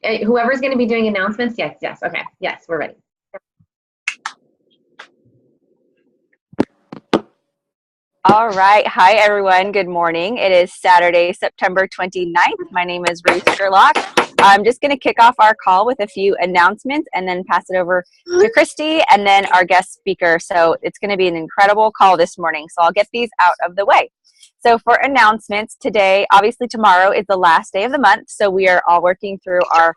Whoever's going to be doing announcements, yes, yes, okay, yes, we're ready. All right. Hi, everyone. Good morning. It is Saturday, September 29th. My name is Ruth Sherlock. I'm just going to kick off our call with a few announcements and then pass it over to Christy and then our guest speaker. So it's going to be an incredible call this morning. So I'll get these out of the way. So for announcements today, obviously tomorrow is the last day of the month. So we are all working through our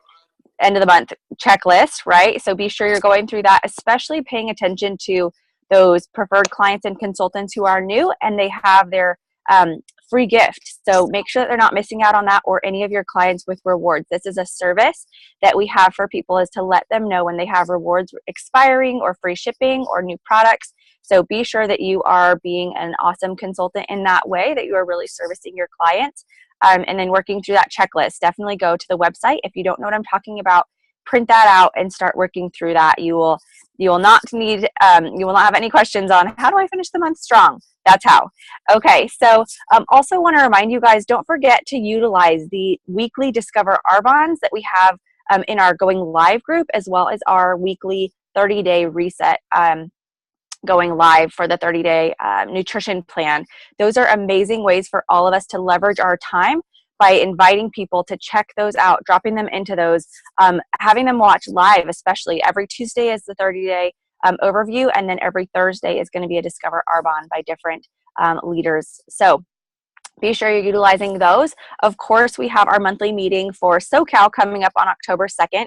end of the month checklist, right? So be sure you're going through that, especially paying attention to those preferred clients and consultants who are new and they have their free gift. So make sure that they're not missing out on that or any of your clients with rewards. This is a service that we have for people, is to let them know when they have rewards expiring or free shipping or new products. So be sure that you are being an awesome consultant in that way, that you are really servicing your clients. And then working through that checklist. Definitely go to the website. If you don't know what I'm talking about, print that out and start working through that. You will not have any questions on how do I finish the month strong. That's how. Okay, so also want to remind you guys, don't forget to utilize the weekly Discover Arbonnes that we have in our Going Live group, as well as our weekly 30-day reset going live for the 30-day nutrition plan. Those are amazing ways for all of us to leverage our time by inviting people to check those out, dropping them into those, having them watch live, especially. Every Tuesday is the 30-day overview, and then every Thursday is going to be a Discover Arbonne by different leaders. So be sure you're utilizing those. Of course, we have our monthly meeting for SoCal coming up on October 2nd.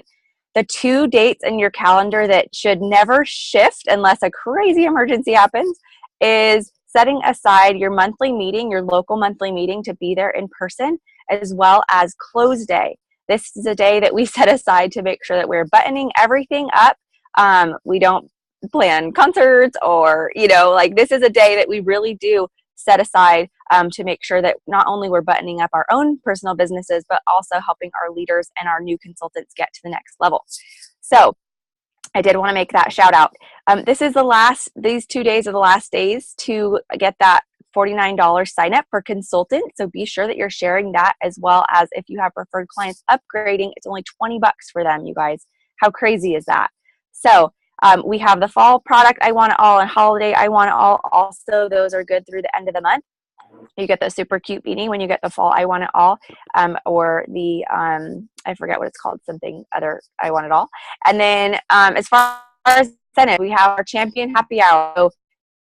The 2 dates in your calendar that should never shift unless a crazy emergency happens is setting aside your monthly meeting, your local monthly meeting, to be there in person, as well as close day. This is a day that we set aside to make sure that we're buttoning everything up. We don't plan concerts or, this is a day that we really do set aside to make sure that not only we're buttoning up our own personal businesses, but also helping our leaders and our new consultants get to the next level. So I did want to make that shout out. These 2 days are the last days to get that $49 sign up for consultant. So be sure that you're sharing that, as well as if you have preferred clients upgrading, it's only $20 for them, you guys. How crazy is that? So we have the fall product I Want It All and holiday I Want It All. Also, those are good through the end of the month. You get the super cute beanie when you get the fall I Want It All, or the, I forget what it's called, something other I Want It All. And then as far as incentive, we have our champion happy hour. So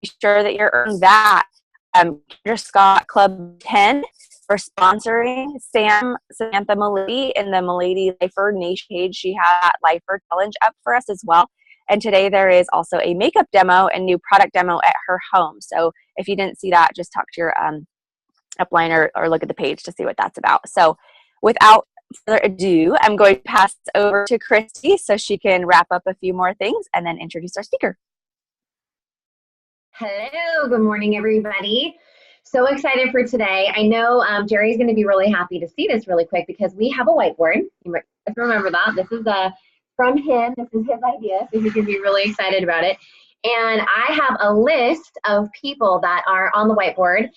be sure that you're earning that. Kendra Scott Club 10 for sponsoring Samantha Milady in the Milady Lifer Nation page. She had that Lifer challenge up for us as well. And today there is also a makeup demo and new product demo at her home. So if you didn't see that, just talk to your upline or look at the page to see what that's about. So without further ado, I'm going to pass over to Christy so she can wrap up a few more things and then introduce our speaker. Hello, good morning, everybody. So excited for today. I know Jerry's going to be really happy to see this really quick because we have a whiteboard. You might remember that. This is from him. This is his idea, so he can be really excited about it. And I have a list of people that are on the whiteboard.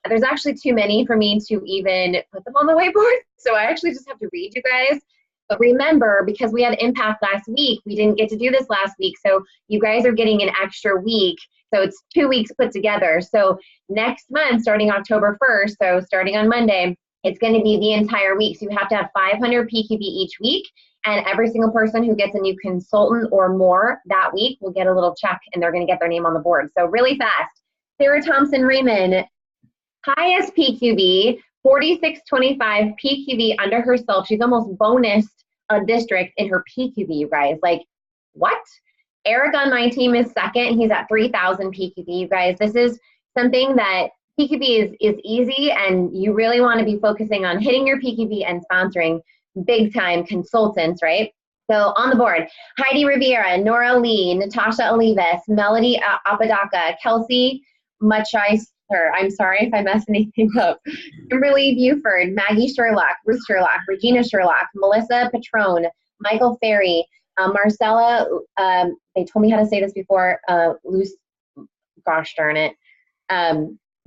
There's actually too many for me to even put them on the whiteboard, so I actually just have to read you guys. But remember, because we had Impact last week, we didn't get to do this last week, so you guys are getting an extra week. So it's 2 weeks put together. So next month, starting October 1st, so starting on Monday, it's going to be the entire week. So you have to have 500 PQB each week. And every single person who gets a new consultant or more that week will get a little check, and they're going to get their name on the board. So really fast. Sarah Thompson Raymond, highest PQB, 4625 PQB under herself. She's almost bonused a district in her PQB, you guys. Like, what? Eric on my team is second. He's at 3,000 PQB, you guys. This is something that PQB is easy, and you really want to be focusing on hitting your PQB and sponsoring big time consultants, right? So on the board, Heidi Riviera, Nora Lee, Natasha Olivas, Melody Apodaca, Kelsey Machaister, I'm sorry if I messed anything up, Kimberly Buford, Maggie Sherlock, Ruth Sherlock, Regina Sherlock, Melissa Patrone, Michael Ferry, Marcella, they told me how to say this before, gosh darn it,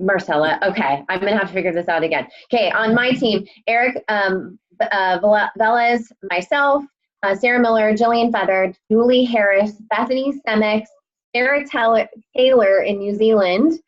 Marcella. Okay, I'm gonna have to figure this out again. Okay, on my team, Eric Velez, myself, Sarah Miller, Jillian Feather, Julie Harris, Bethany Semix, Sarah Taylor in New Zealand,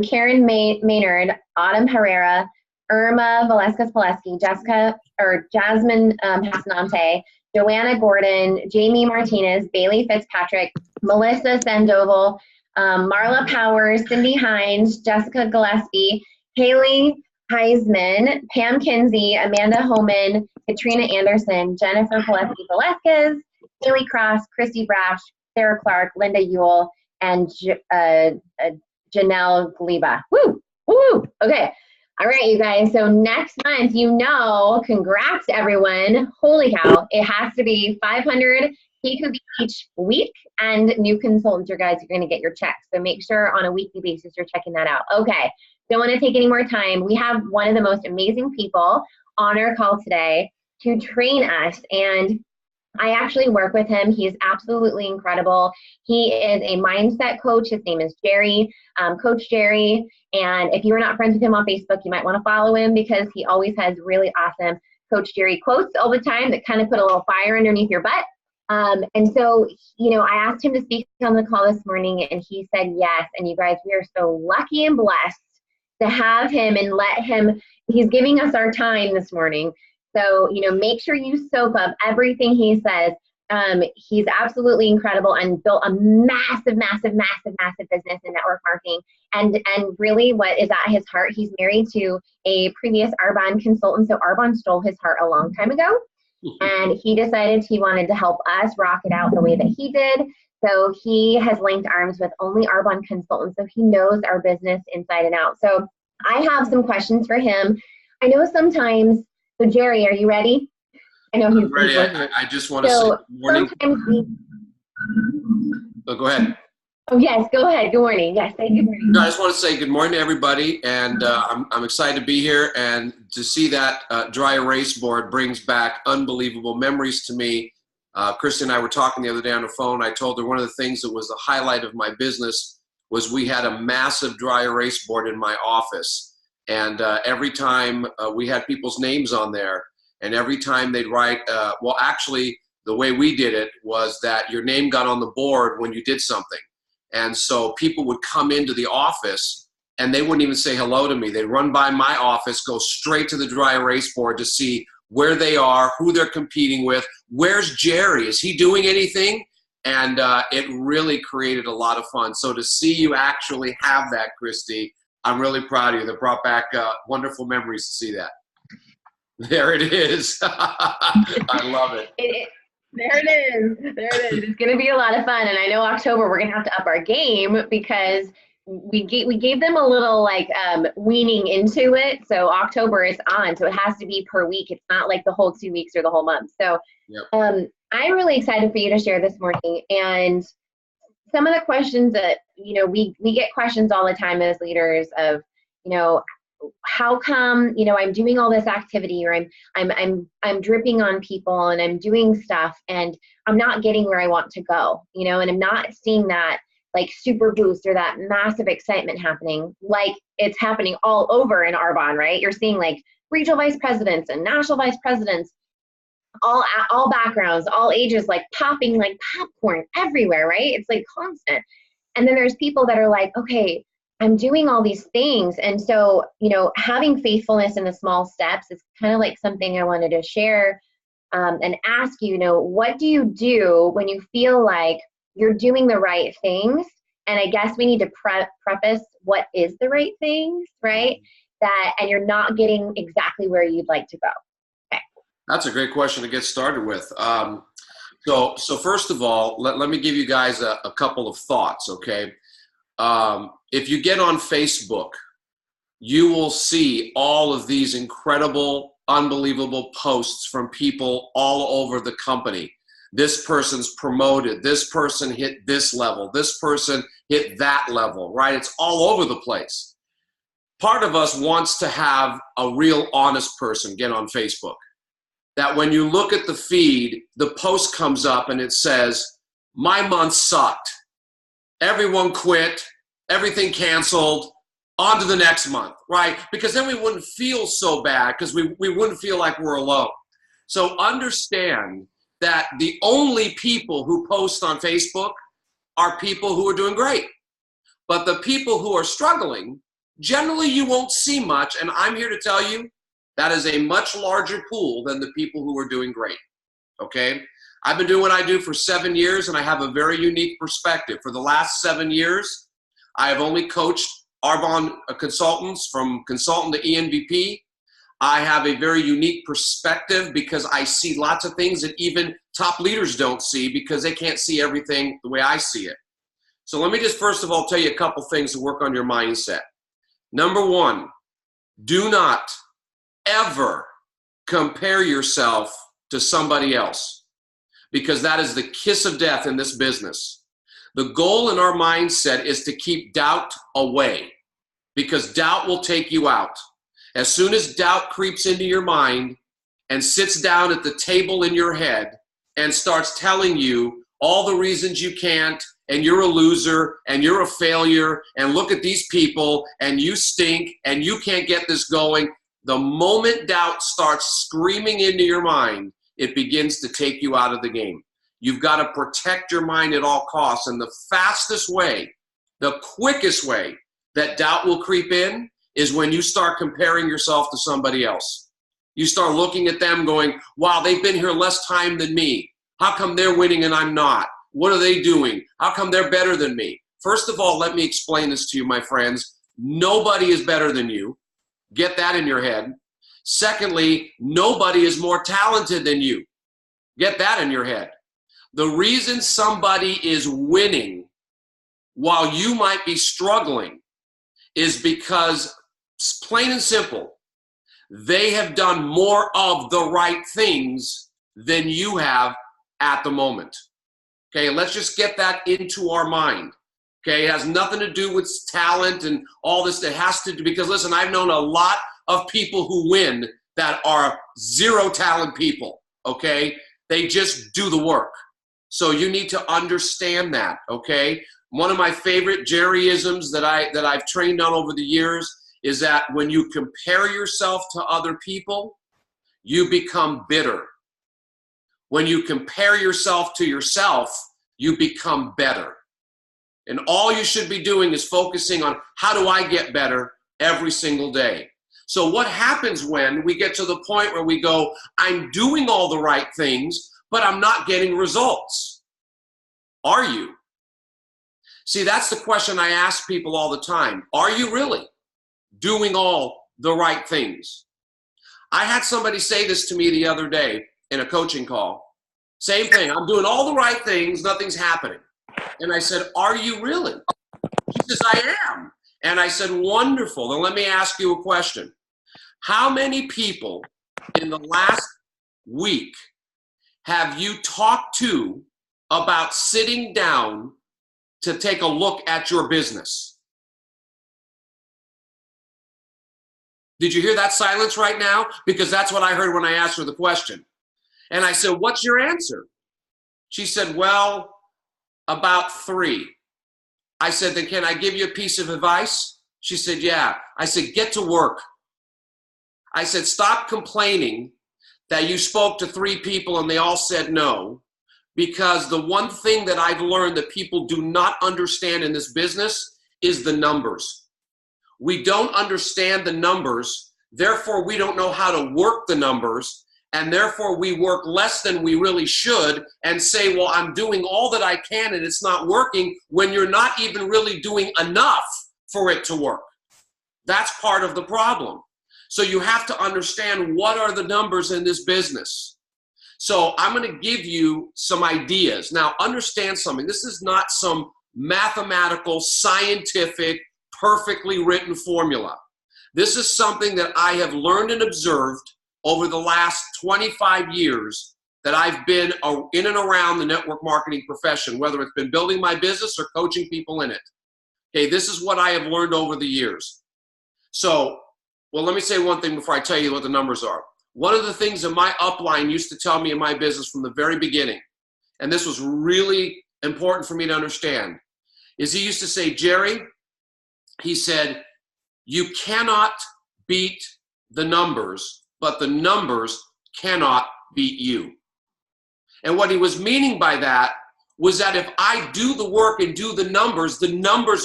Karen Maynard, Autumn Herrera, Irma Velasquez Pileski, Jasmine Pasnante, Joanna Gordon, Jamie Martinez, Bailey Fitzpatrick, Melissa Sandoval, Marla Powers, Cindy Hines, Jessica Gillespie, Haley Heisman, Pam Kinsey, Amanda Homan, Katrina Anderson, Jennifer Pileski Velasquez, Haley Cross, Christy Brash, Sarah Clark, Linda Ewell, and Janelle Gleba. Woo! Woo! Okay. All right, you guys. So next month, congrats everyone. Holy cow. It has to be 500 PQB each week, and new consultants, you guys are going to get your checks. So make sure on a weekly basis you're checking that out. Okay. Don't want to take any more time. We have one of the most amazing people on our call today to train us, and I actually work with him. He is absolutely incredible. He is a mindset coach. His name is Jerry, Coach Jerry. And if you're not friends with him on Facebook, you might want to follow him because he always has really awesome Coach Jerry quotes all the time that kind of put a little fire underneath your butt. And so, I asked him to speak on the call this morning, and he said yes. And you guys, we are so lucky and blessed to have him and he's giving us our time this morning. So, make sure you soak up everything he says. He's absolutely incredible and built a massive, massive, massive, massive business in network marketing. And really what is at his heart, he's married to a previous Arbonne consultant. So Arbonne stole his heart a long time ago. And he decided he wanted to help us rock it out the way that he did. So he has linked arms with only Arbonne consultants. So he knows our business inside and out. So I have some questions for him. I know sometimes, so Jerry, are you ready? I know he's ready. I just want to say good morning. Go ahead. Oh, yes, go ahead. Good morning. Yes, say good morning. No, I just want to say good morning to everybody, and I'm excited to be here and to see that dry erase board brings back unbelievable memories to me. Kristen and I were talking the other day on the phone. I told her one of the things that was the highlight of my business was we had a massive dry erase board in my office, and every time we had people's names on there, and every time they'd write, well, actually, the way we did it was that your name got on the board when you did something. And so people would come into the office and they wouldn't even say hello to me. They'd run by my office, go straight to the dry erase board to see where they are, who they're competing with. Where's Jerry? Is he doing anything? And it really created a lot of fun. So to see you actually have that, Christy, I'm really proud of you. That brought back wonderful memories to see that. There it is. I love it. There it is. There it is. It's going to be a lot of fun. And I know October, we're going to have to up our game because we gave them a little weaning into it. So October is on. So it has to be per week. It's not like the whole 2 weeks or the whole month. So yep. I'm really excited for you to share this morning. And some of the questions that, we get questions all the time as leaders of, how come, I'm doing all this activity, or I'm dripping on people and I'm doing stuff and I'm not getting where I want to go, and I'm not seeing that like super boost or that massive excitement happening like it's happening all over in Arbonne, right? You're seeing like regional vice presidents and national vice presidents, all backgrounds, all ages, like popping like popcorn everywhere, right? It's like constant. And then there's people that are like, okay, I'm doing all these things. And so, having faithfulness in the small steps is kind of like something I wanted to share and ask you, what do you do when you feel like you're doing the right things? And I guess we need to preface what is the right things, right? And you're not getting exactly where you'd like to go. Okay. That's a great question to get started with. So first of all, let me give you guys a couple of thoughts, okay? If you get on Facebook, you will see all of these incredible, unbelievable posts from people all over the company. This person's promoted, this person hit this level, this person hit that level, right? It's all over the place. Part of us wants to have a real honest person get on Facebook. That when you look at the feed, the post comes up and it says, my month sucked. Everyone quit. Everything canceled. On to the next month, right? Because then we wouldn't feel so bad because we wouldn't feel like we're alone. So understand that the only people who post on Facebook are people who are doing great. But the people who are struggling, generally you won't see much. And I'm here to tell you that is a much larger pool than the people who are doing great, okay? I've been doing what I do for 7 years, and I have a very unique perspective. For the last 7 years, I have only coached Arbonne consultants from consultant to ENVP. I have a very unique perspective because I see lots of things that even top leaders don't see because they can't see everything the way I see it. So let me just first of all tell you a couple things to work on your mindset. Number one, do not ever compare yourself to somebody else because that is the kiss of death in this business. The goal in our mindset is to keep doubt away because doubt will take you out. As soon as doubt creeps into your mind and sits down at the table in your head and starts telling you all the reasons you can't, and you're a loser, and you're a failure, and look at these people, and you stink, and you can't get this going, the moment doubt starts screaming into your mind, it begins to take you out of the game. You've got to protect your mind at all costs, and the fastest way, the quickest way that doubt will creep in is when you start comparing yourself to somebody else. You start looking at them going, wow, they've been here less time than me. How come they're winning and I'm not? What are they doing? How come they're better than me? First of all, let me explain this to you, my friends. Nobody is better than you. Get that in your head. Secondly, nobody is more talented than you. Get that in your head. The reason somebody is winning while you might be struggling is because, plain and simple, they have done more of the right things than you have at the moment. Okay, let's just get that into our mind. Okay, it has nothing to do with talent and all this. It has to do, because listen, I've known a lot of people who win that are zero talent people, okay? They just do the work. So you need to understand that, okay? One of my favorite Jerryisms that I've trained on over the years is that when you compare yourself to other people, you become bitter. When you compare yourself to yourself, you become better. And all you should be doing is focusing on how do I get better every single day. So what happens when we get to the point where we go, I'm doing all the right things, but I'm not getting results? Are you? See, that's the question I ask people all the time. Are you really doing all the right things? I had somebody say this to me the other day in a coaching call. Same thing. I'm doing all the right things. Nothing's happening. And I said, are you really? He says, I am. And I said, wonderful. Then let me ask you a question. How many people in the last week have you talked to about sitting down to take a look at your business? Did you hear that silence right now? Because that's what I heard when I asked her the question. And I said, what's your answer? She said, well, about 3. I said, then can I give you a piece of advice? She said, yeah. I said, get to work. I said, stop complaining that you spoke to 3 people and they all said no, because the one thing that I've learned that people do not understand in this business is the numbers. We don't understand the numbers, therefore we don't know how to work the numbers, and therefore we work less than we really should and say, well, I'm doing all that I can and it's not working, when you're not even really doing enough for it to work. That's part of the problem. So you have to understand what are the numbers in this business. So I'm going to give you some ideas. Now understand something. This is not some mathematical, scientific, perfectly written formula. This is something that I have learned and observed over the last 25 years that I've been in and around the network marketing profession, whether it's been building my business or coaching people in it. Okay, this is what I have learned over the years. So, well, let me say one thing before I tell you what the numbers are. One of the things that my upline used to tell me in my business from the very beginning, and this was really important for me to understand, is he used to say, Jerry, he said, You cannot beat the numbers, but the numbers cannot beat you. And what he was meaning by that was that if I do the work and do the numbers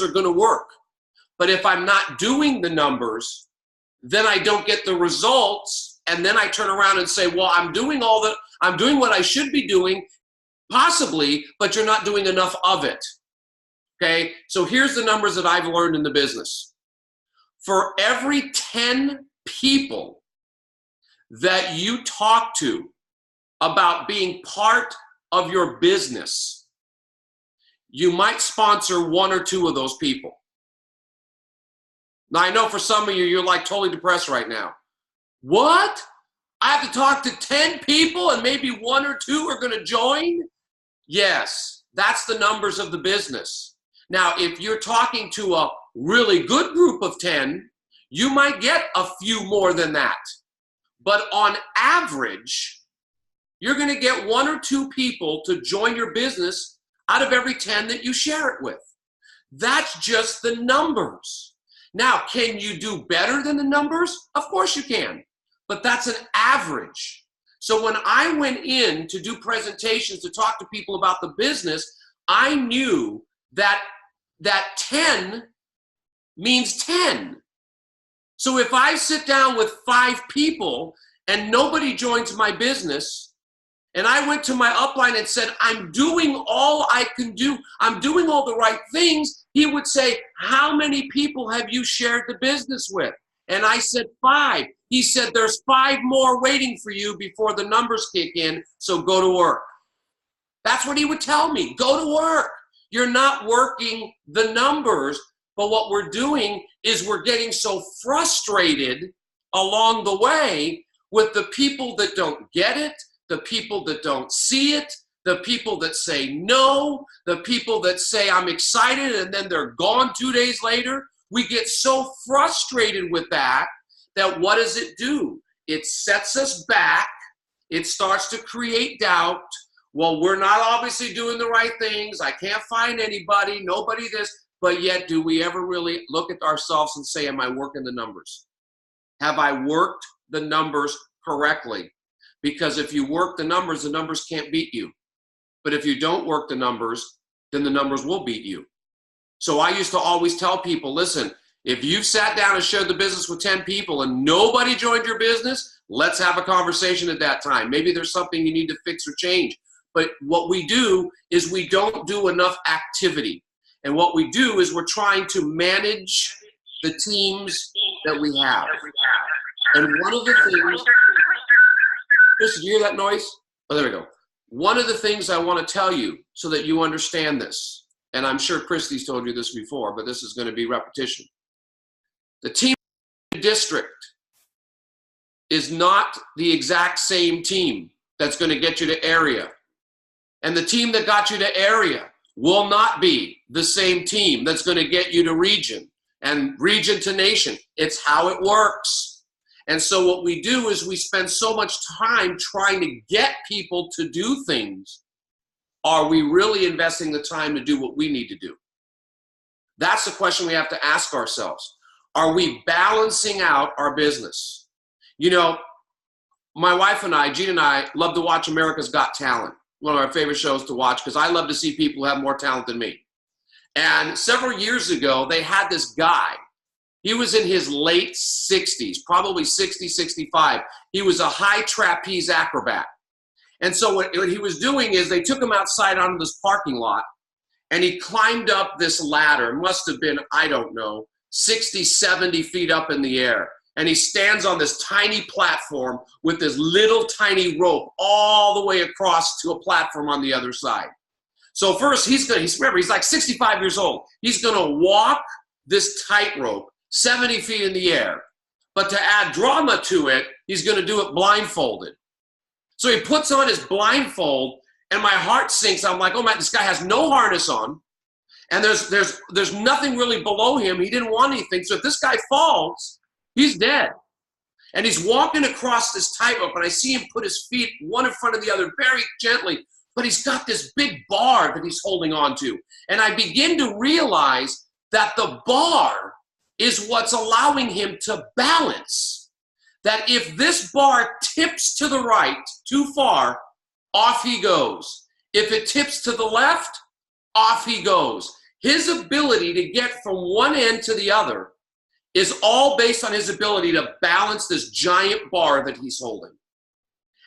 are going to work. But if I'm not doing the numbers, then I don't get the results. And then I turn around and say, well, I'm doing what I should be doing, possibly, but you're not doing enough of it. Okay, so here's the numbers that I've learned in the business. For every 10 people that you talk to about being part of your business, you might sponsor 1 or 2 of those people. Now, I know for some of you, you're like totally depressed right now. What? I have to talk to 10 people and maybe 1 or 2 are going to join? Yes, that's the numbers of the business. Now, if you're talking to a really good group of 10, you might get a few more than that. But on average, you're going to get 1 or 2 people to join your business out of every 10 that you share it with. That's just the numbers. Now, can you do better than the numbers? Of course you can, but that's an average. So when I went in to do presentations to talk to people about the business, I knew that 10 means 10. So if I sit down with 5 people and nobody joins my business, and I went to my upline and said, I'm doing all I can do, I'm doing all the right things, he would say, how many people have you shared the business with? And I said, 5. He said, there's 5 more waiting for you before the numbers kick in, so go to work. That's what he would tell me, go to work. You're not working the numbers, but what we're doing is we're getting so frustrated along the way with the people that don't get it, the people that don't see it, the people that say no, the people that say I'm excited and then they're gone 2 days later. We get so frustrated with that what does it do? It sets us back. It starts to create doubt. Well, we're not obviously doing the right things. I can't find anybody, nobody this. But yet, do we ever really look at ourselves and say, am I working the numbers? Have I worked the numbers correctly? Because if you work the numbers can't beat you. But if you don't work the numbers, then the numbers will beat you. So I used to always tell people, listen, if you've sat down and shared the business with 10 people and nobody joined your business, let's have a conversation at that time. Maybe there's something you need to fix or change. But what we do is we don't do enough activity. And what we do is we're trying to manage the teams that we have. And one of the things, Chris, did you hear that noise? Oh, there we go. One of the things I want to tell you so that you understand this, and I'm sure Christy's told you this before, but this is going to be repetition. The team district is not the exact same team that's going to get you to area. And the team that got you to area will not be the same team that's going to get you to region and region to nation. It's how it works. And so what we do is we spend so much time trying to get people to do things. Are we really investing the time to do what we need to do? That's the question we have to ask ourselves. Are we balancing out our business? You know, my wife and I, Gina and I, love to watch America's Got Talent. One of our favorite shows to watch because I love to see people who have more talent than me. And several years ago, they had this guy. He was in his late 60s, probably 60, 65. He was a high trapeze acrobat. And so what he was doing is they took him outside onto this parking lot, and he climbed up this ladder. It must have been, I don't know, 60, 70 feet up in the air. And he stands on this tiny platform with this little tiny rope all the way across to a platform on the other side. So first, remember, he's like 65 years old. He's going to walk this tightrope 70 feet in the air. But to add drama to it, he's going to do it blindfolded. So he puts on his blindfold, and my heart sinks. I'm like, oh man, this guy has no harness on. And there's nothing really below him. He didn't want anything. So if this guy falls, he's dead. And he's walking across this tightrope, and I see him put his feet one in front of the other very gently, but he's got this big bar that he's holding on to. And I begin to realize that the bar is what's allowing him to balance. That if this bar tips to the right too far, off he goes. If it tips to the left, off he goes. His ability to get from one end to the other is all based on his ability to balance this giant bar that he's holding.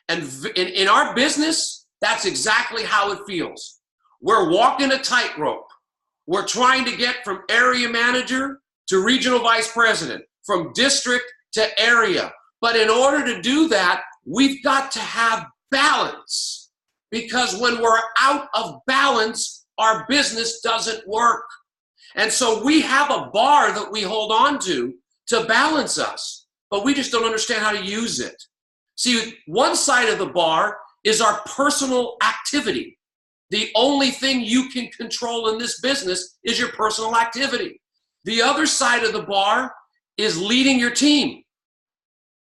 And in our business, that's exactly how it feels. We're walking a tightrope. We're trying to get from area manager to regional vice president, from district to area. But in order to do that, we've got to have balance. Because when we're out of balance, our business doesn't work. And so we have a bar that we hold on to balance us, but we just don't understand how to use it. See, one side of the bar is our personal activity. The only thing you can control in this business is your personal activity. The other side of the bar is leading your team.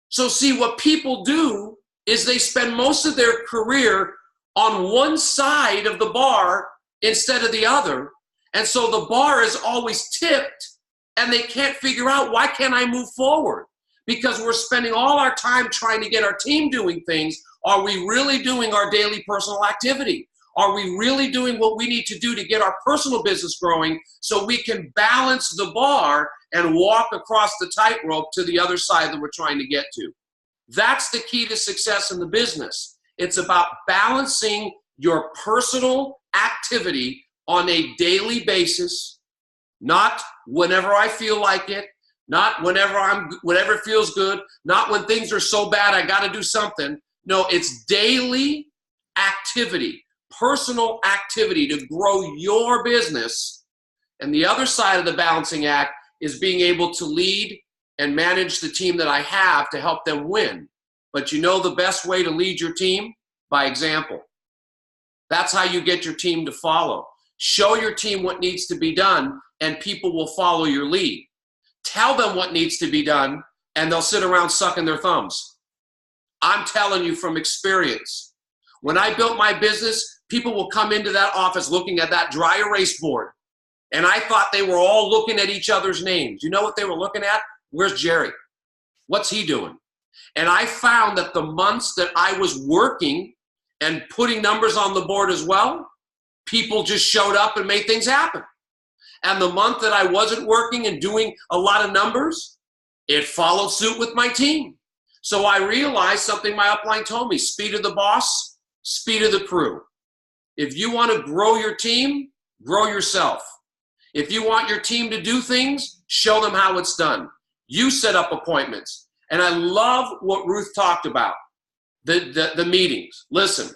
So see, what people do is they spend most of their career on one side of the bar instead of the other. And so the bar is always tipped and they can't figure out, why can't I move forward? Because we're spending all our time trying to get our team doing things. Are we really doing our daily personal activity? Are we really doing what we need to do to get our personal business growing so we can balance the bar and walk across the tightrope to the other side that we're trying to get to? That's the key to success in the business. It's about balancing your personal activity on a daily basis, not whenever I feel like it, not whenever it feels good, not when things are so bad I got to do something. No, it's daily activity, personal activity to grow your business. And the other side of the balancing act is being able to lead and manage the team that I have to help them win. But you know the best way to lead your team? By example. That's how you get your team to follow. Show your team what needs to be done, and people will follow your lead. Tell them what needs to be done, and they'll sit around sucking their thumbs. I'm telling you from experience. When I built my business, people will come into that office looking at that dry erase board, and I thought they were all looking at each other's names. You know what they were looking at? Where's Jerry? What's he doing? And I found that the months that I was working and putting numbers on the board as well, people just showed up and made things happen. And the month that I wasn't working and doing a lot of numbers, it followed suit with my team. So I realized something my upline told me: speed of the boss, speed of the crew. If you want to grow your team, grow yourself. If you want your team to do things, show them how it's done. You set up appointments. And I love what Ruth talked about, the meetings. Listen,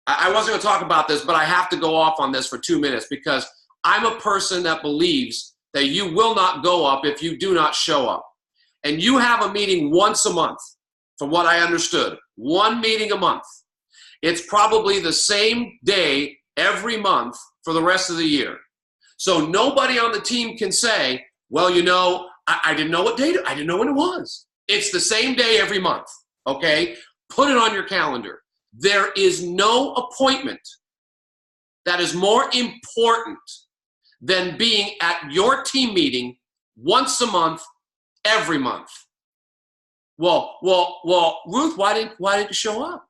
I wasn't going to talk about this, but I have to go off on this for 2 minutes because I'm a person that believes that you will not go up if you do not show up. And you have a meeting once a month, from what I understood. One meeting a month. It's probably the same day every month for the rest of the year. So nobody on the team can say, well, you know, I didn't know what date, I didn't know when it was. It's the same day every month, okay? Put it on your calendar. There is no appointment that is more important than being at your team meeting once a month, every month. Well, Ruth, why didn't you show up?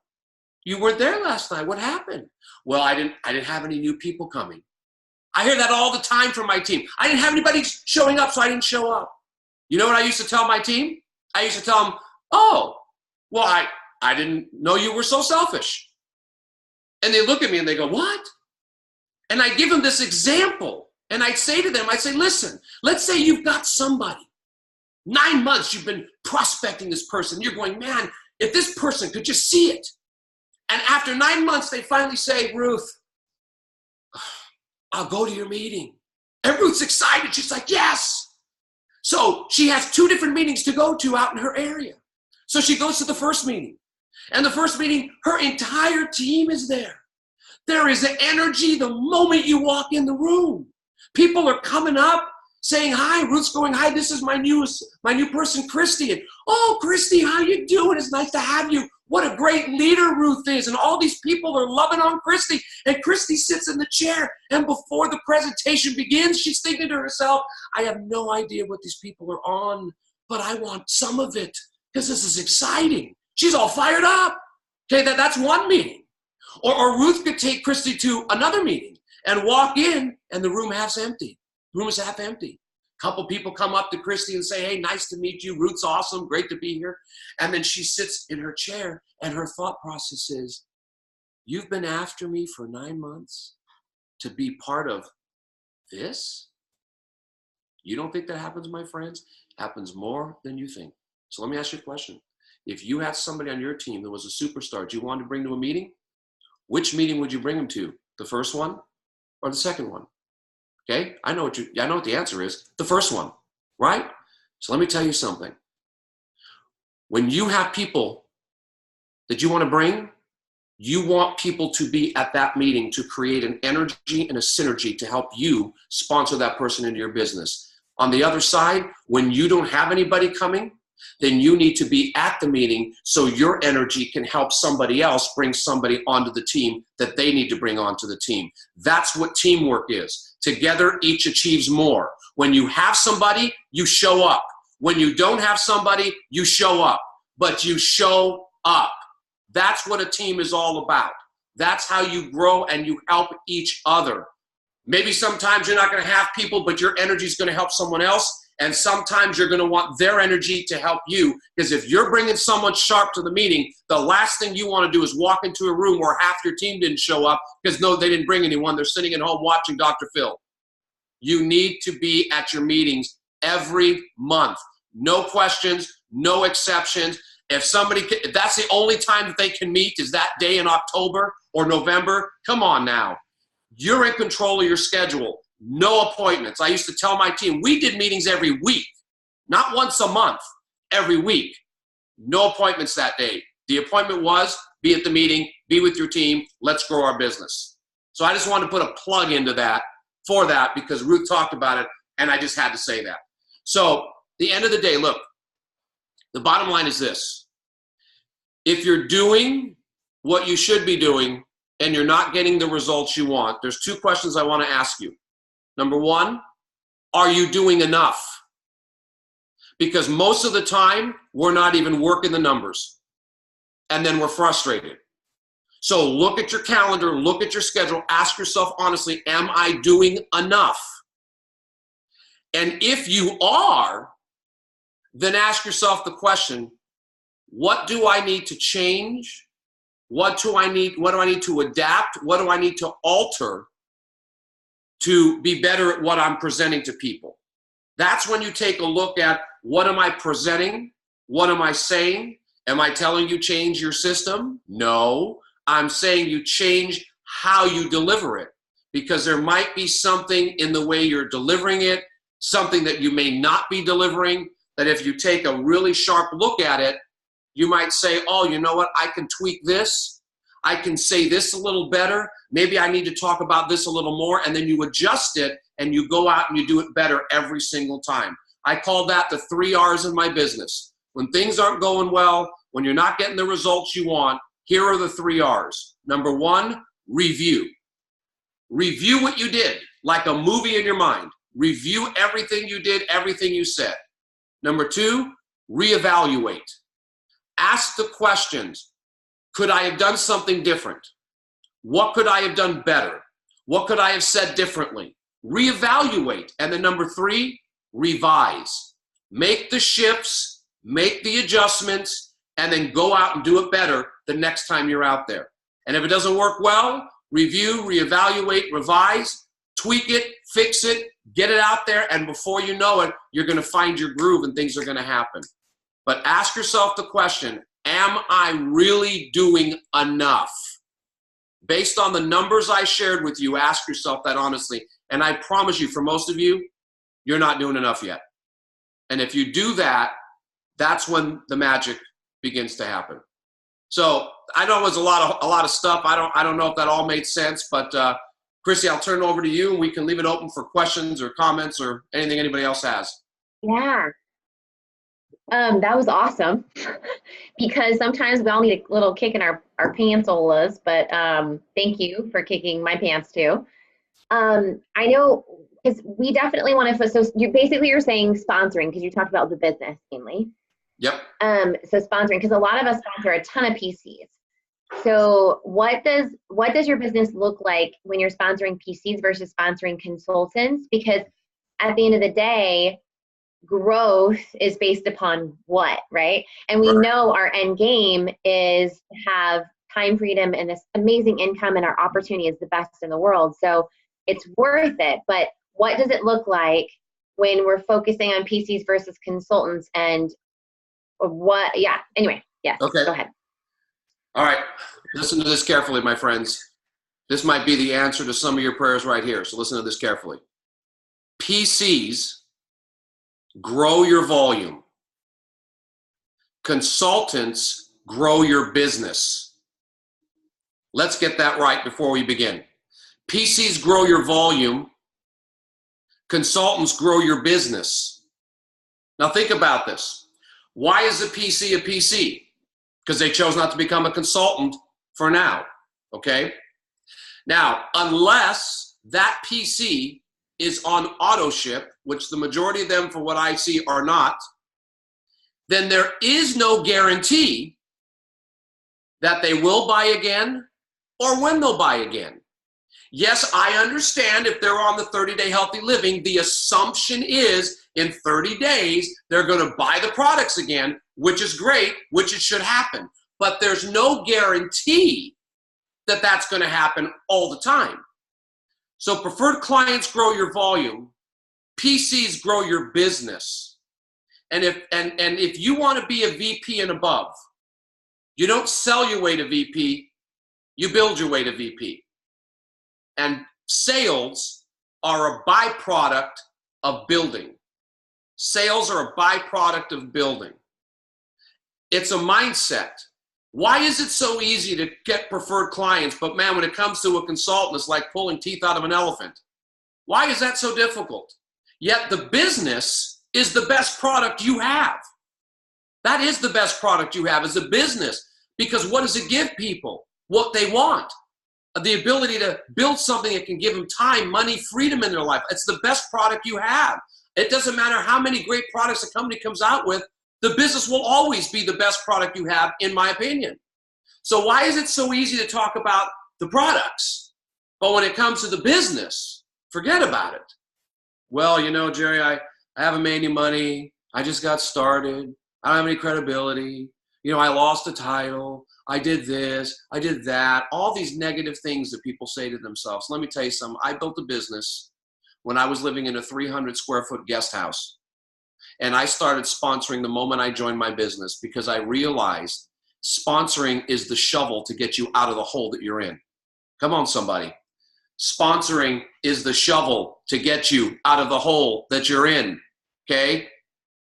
You weren't there last night. What happened? Well, I didn't have any new people coming. I hear that all the time from my team. I didn't have anybody showing up, so I didn't show up. You know what I used to tell my team? I used to tell them, oh, well, I didn't know you were so selfish. And they look at me and they go, what? And I give them this example. And I'd say to them, I'd say, listen, let's say you've got somebody. 9 months you've been prospecting this person. You're going, man, if this person could just see it. And after 9 months, they finally say, Ruth, I'll go to your meeting. And Ruth's excited. She's like, yes. So she has 2 different meetings to go to out in her area. So she goes to the first meeting. And the first meeting, her entire team is there. There is an energy the moment you walk in the room. People are coming up saying, hi. Ruth's going, hi, this is my new person, Christy. And, oh, Christy, how you doing? It's nice to have you. what a great leader Ruth is. And all these people are loving on Christy. And Christy sits in the chair. And before the presentation begins, she's thinking to herself, I have no idea what these people are on, but I want some of it because this is exciting. She's all fired up. Okay, that's one meeting. Or Ruth could take Christy to another meeting and walk in and the room half empty. The room is half empty. A couple people come up to Christy and say, hey, nice to meet you. Ruth's awesome. Great to be here. And then she sits in her chair and her thought process is, you've been after me for 9 months to be part of this? You don't think that happens, my friends? It happens more than you think. So let me ask you a question. If you had somebody on your team that was a superstar, do you want to bring to a meeting? Which meeting would you bring them to? The first one or the second one? Okay, I know what the answer is. The first one, right? So let me tell you something. When you have people that you want to bring, you want people to be at that meeting to create an energy and a synergy to help you sponsor that person into your business. On the other side, when you don't have anybody coming, then you need to be at the meeting so your energy can help somebody else bring somebody onto the team that they need to bring onto the team. That's what teamwork is. Together, each achieves more. When you have somebody, you show up. When you don't have somebody, you show up. But you show up. That's what a team is all about. That's how you grow and you help each other. Maybe sometimes you're not going to have people, but your energy is going to help someone else. And sometimes you're going to want their energy to help you, because if you're bringing someone sharp to the meeting, the last thing you want to do is walk into a room where half your team didn't show up because no, they didn't bring anyone. They're sitting at home watching Dr. Phil. You need to be at your meetings every month. No questions, no exceptions. If that's the only time that they can meet is that day in October or November, come on now. You're in control of your schedule. No appointments. I used to tell my team, we did meetings every week, not once a month, every week. No appointments that day. The appointment was be at the meeting, be with your team, let's grow our business. So I just wanted to put a plug into that for that because Ruth talked about it and I just had to say that. So the end of the day, look, the bottom line is this. If you're doing what you should be doing and you're not getting the results you want, there's two questions I want to ask you. Number one, are you doing enough? Because most of the time, we're not even working the numbers. And then we're frustrated. So look at your calendar, look at your schedule, ask yourself honestly, am I doing enough? And if you are, then ask yourself the question, what do I need to change? What do I need to adapt? What do I need to alter to be better at what I'm presenting to people? That's when you take a look at what am I presenting? What am I saying? Am I telling you change your system? No, I'm saying you change how you deliver it, because there might be something in the way you're delivering it, something that you may not be delivering, that if you take a really sharp look at it, you might say, oh, you know what? I can tweak this. I can say this a little better. Maybe I need to talk about this a little more. And then you adjust it and you go out and you do it better every single time. I call that the 3 R's in my business. When things aren't going well, when you're not getting the results you want, here are the 3 R's. Number one, review. Review what you did, like a movie in your mind. Review everything you did, everything you said. Number two, reevaluate. Ask the questions. Could I have done something different? What could I have done better? What could I have said differently? Reevaluate. And then number three, revise. Make the shifts, make the adjustments, and then go out and do it better the next time you're out there. And if it doesn't work well, review, reevaluate, revise, tweak it, fix it, get it out there, and before you know it, you're going to find your groove and things are going to happen. But ask yourself the question, am I really doing enough? Based on the numbers I shared with you, ask yourself that honestly. And I promise you, for most of you, you're not doing enough yet. And if you do that, that's when the magic begins to happen. So I know it was a lot of stuff. I don't know if that all made sense, but Chrissy, I'll turn it over to you and we can leave it open for questions or comments or anything anybody else has. Yeah. That was awesome because sometimes we all need a little kick in our pantsolas, but thank you for kicking my pants too. I know because we definitely want to, so you're saying sponsoring because you talked about the business mainly. Yep. So sponsoring, because a lot of us sponsor a ton of PCs. So what does your business look like when you're sponsoring PCs versus sponsoring consultants? Because at the end of the day, growth is based upon what, right? And we know our end game is to have time freedom and this amazing income, and our opportunity is the best in the world. So it's worth it. But what does it look like when we're focusing on PCs versus consultants, and what? Yeah. Anyway, yes. Okay. Go ahead. All right. Listen to this carefully, my friends. This might be the answer to some of your prayers right here. So listen to this carefully. PCs grow your volume. Consultants grow your business. Let's get that right before we begin. PCs grow your volume. Consultants grow your business. Now think about this. Why is a PC a PC? Because they chose not to become a consultant for now, okay? Now, unless that PC is on auto ship, which the majority of them, for what I see, are not, then there is no guarantee that they will buy again or when they'll buy again. Yes, I understand if they're on the 30-day healthy living, the assumption is in 30 days, they're going to buy the products again, which is great, which it should happen. But there's no guarantee that that's going to happen all the time. So preferred clients grow your volume, PCs grow your business. And if you want to be a VP and above, you don't sell your way to VP, you build your way to VP. And sales are a byproduct of building. Sales are a byproduct of building. It's a mindset. Why is it so easy to get preferred clients, but man, when it comes to a consultant, it's like pulling teeth out of an elephant? Why is that so difficult? Yet the business is the best product you have. That is the best product you have, is a business. Because what does it give people? What they want. The ability to build something that can give them time, money, freedom in their life. It's the best product you have. It doesn't matter how many great products a company comes out with, the business will always be the best product you have, in my opinion. So why is it so easy to talk about the products? But when it comes to the business, forget about it. Well, you know, Jerry, I haven't made any money. I just got started. I don't have any credibility. You know, I lost a title. I did this. I did that. All these negative things that people say to themselves. Let me tell you something. I built a business when I was living in a 300 square foot guest house. And I started sponsoring the moment I joined my business because I realized sponsoring is the shovel to get you out of the hole that you're in. Come on, somebody. Sponsoring is the shovel to get you out of the hole that you're in, okay?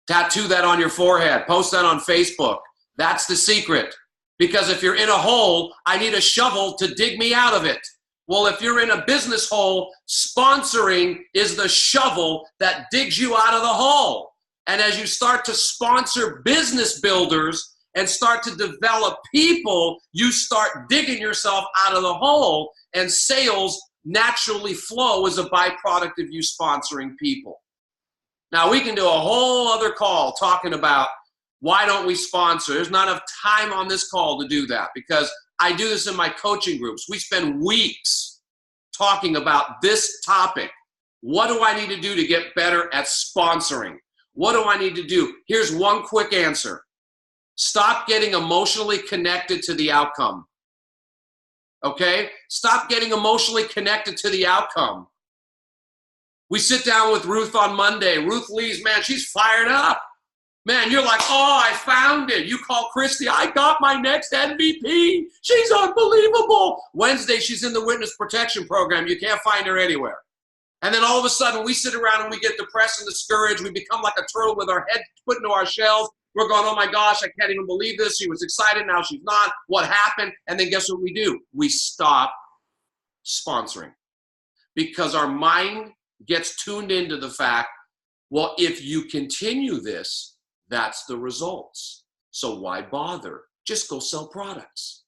Tattoo that on your forehead. Post that on Facebook. That's the secret. Because if you're in a hole, I need a shovel to dig me out of it. Well, if you're in a business hole, sponsoring is the shovel that digs you out of the hole. And as you start to sponsor business builders and start to develop people, you start digging yourself out of the hole, and sales naturally flow as a byproduct of you sponsoring people. Now, we can do a whole other call talking about why don't we sponsor. There's not enough time on this call to do that because I do this in my coaching groups. We spend weeks talking about this topic. What do I need to do to get better at sponsoring? What do I need to do? Here's one quick answer. Stop getting emotionally connected to the outcome. Okay? Stop getting emotionally connected to the outcome. We sit down with Ruth on Monday. Ruth Lee's, man, she's fired up. Man, you're like, oh, I found it. You call Christy, I got my next MVP. She's unbelievable. Wednesday, she's in the witness protection program. You can't find her anywhere. And then all of a sudden, we sit around and we get depressed and discouraged. We become like a turtle with our head put into our shells. We're going, oh my gosh, I can't even believe this. She was excited, now she's not. What happened? And then guess what we do? We stop sponsoring because our mind gets tuned into the fact, well, if you continue this, That's the results. So why bother? Just go sell products.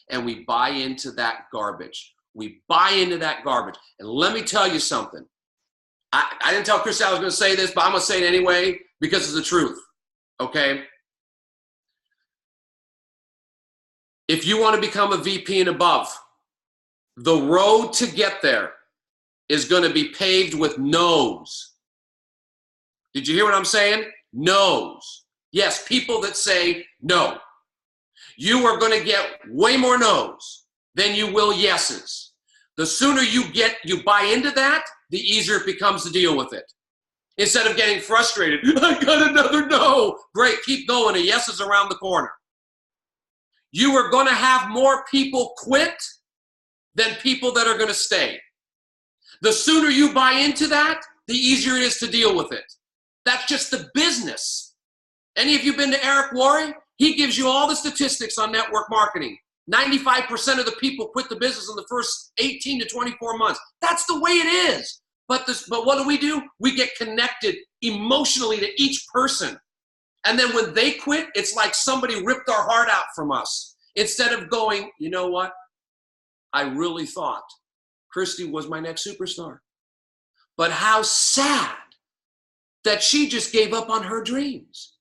And we buy into that garbage. We buy into that garbage. And let me tell you something. I didn't tell Chris I was going to say this, but I'm going to say it anyway because it's the truth. Okay? If you want to become a VP and above, the road to get there is going to be paved with no's. Did you hear what I'm saying? No's. Yes, people that say no. You are going to get way more no's than you will yeses. The sooner you buy into that, the easier it becomes to deal with it. Instead of getting frustrated, I got another no. Great, keep going. A yes is around the corner. You are going to have more people quit than people that are going to stay. The sooner you buy into that, the easier it is to deal with it. That's just the business. Any of you been to Eric Worre? He gives you all the statistics on network marketing. 95% of the people quit the business in the first 18 to 24 months. That's the way it is. But what do? We get connected emotionally to each person. And then when they quit, it's like somebody ripped our heart out from us. Instead of going, you know what? I really thought Christy was my next superstar. But how sad that she just gave up on her dreams.